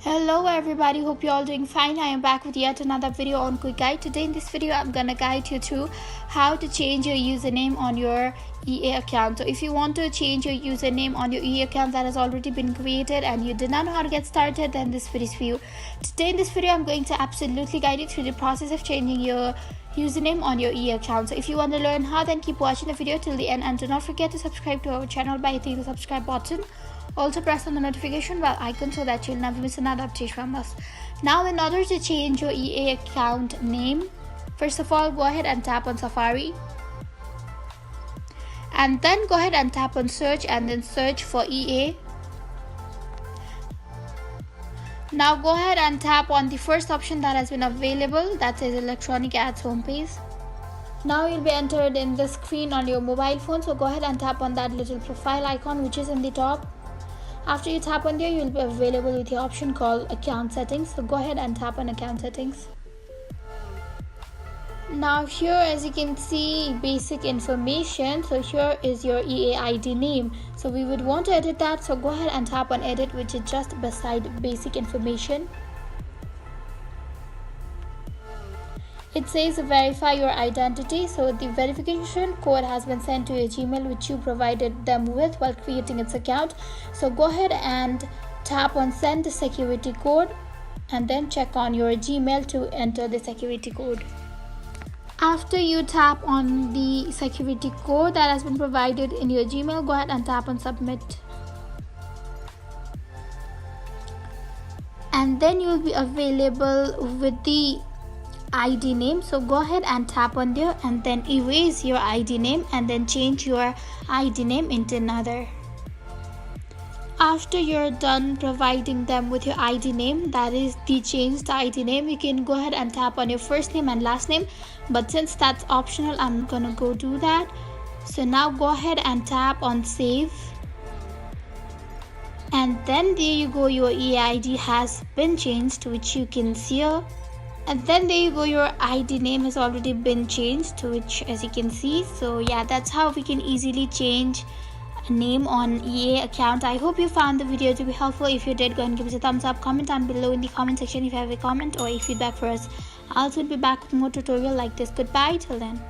Hello everybody, hope you're all doing fine. I am back with yet another video on Quick Guide. Today in this video I'm gonna guide you through how to change your username on your EA account. So if you want to change your username on your EA account that has already been created and you did not know how to get started, then this video is for you. Today in this video I'm going to absolutely guide you through the process of changing your username on your EA account. So if you want to learn how, then keep watching the video till the end and do not forget to subscribe to our channel by hitting the subscribe button. Also press on the notification bell icon so that you'll never miss another update from us. Now in order to change your EA account name, first of all go ahead and tap on Safari and then go ahead and tap on search and then search for EA. Now go ahead and tap on the first option that has been available, that says electronic ads homepage. Now you'll be entered in the screen on your mobile phone, so go ahead and tap on that little profile icon which is in the top. After you tap on there, you'll be available with the option called account settings, so go ahead and tap on account settings. Now here, as you can see, basic information, so here is your EA ID name, so we would want to edit that, so go ahead and tap on edit, which is just beside basic information. It says verify your identity, so the verification code has been sent to your Gmail which you provided them with while creating its account. So go ahead and tap on send the security code and then check on your Gmail to enter the security code. After you tap on the security code that has been provided in your Gmail, go ahead and tap on submit. And then you will be available with the ID name, so go ahead and tap on there and then erase your ID name and then change your ID name into another. After you're done providing them with your ID name, that is the changed ID name, you can go ahead and tap on your first name and last name, but since that's optional I'm gonna go do that. So now go ahead and tap on save and then there you go, your EID has been changed, which you can see here. And then there you go, your ID name has already been changed, to which as you can see. So yeah, that's how we can easily change a name on EA account. I hope you found the video to be helpful. If you did, go and give us a thumbs up, comment down below in the comment section if you have a comment or a feedback for us. I'll soon be back with more tutorial like this. Goodbye till then.